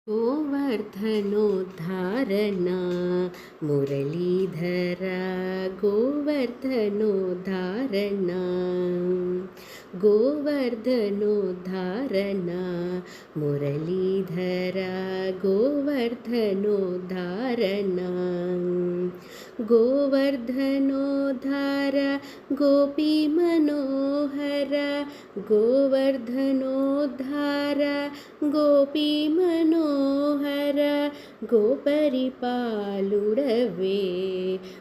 गोवर्धनोद्धारणा मुरलीधरा गोवर्धनोद्धारणा गोवर्धनोद्धारणा मुरलीधरा गोवर्धनोद्धारणा गोवर्धनोद्धार गोपीमनोहर गोवर्धनोद्धार गोपीमनोहर गोपरिपालुडवे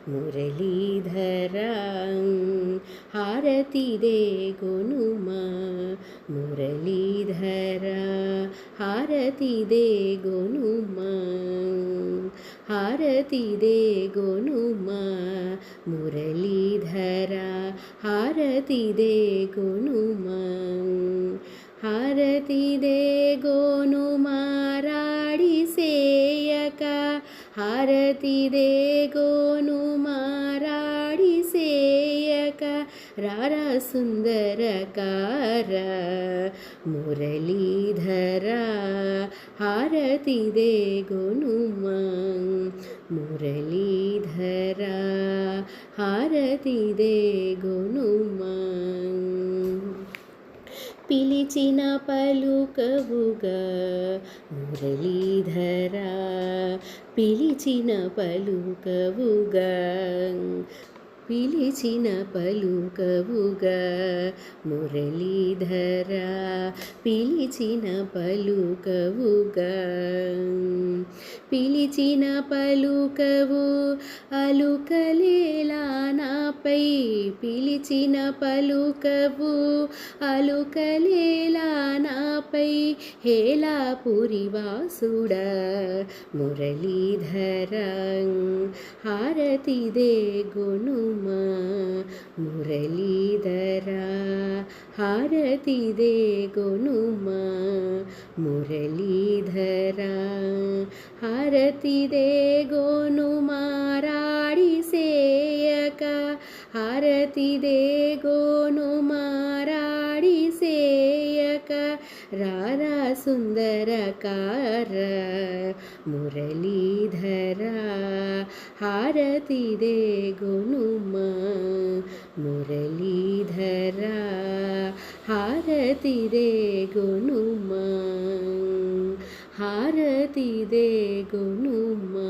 मुरलीधरा हारति दे गोनुमा मुरलीधरा हारति दे गोनुमा हारति दे गोनुमा मुरलीधरा हारति दे गोनुमा हारति दे गोनुमा राडी सेयक हारति दे गोनुमा राडी सेयक रारा सुंदरकार मुरलीधरा हारति दे गोनुमा मुरलीधरा हारति दे गोनुमा పిలిచిన పలుకవుగా మురళీధరా పిలిచిన పలుకవుగా పిలిచిన పలుకవుగా మురళీధరా పిలిచిన పలుకవుగా పిలిచిన పలుకవు అలుకలేలా నాపై పిలిచిన పలుకవు అలుకలేలా నాపై హేలాపురివాసుడా మురళీధరా హారతి దే గొనుమా మురళీధరా హారతి దే గొనుమా మురళీధరా హారతి దే గొనుమా రాడి సేయక హారతి దే గొనుమా రాడి సేయక రారా సుందరಕಾರ మురళీధరా హారతి దే గొనుమా మురళీధరా హారతి దే గొనుమా హారతి దే గొనుమా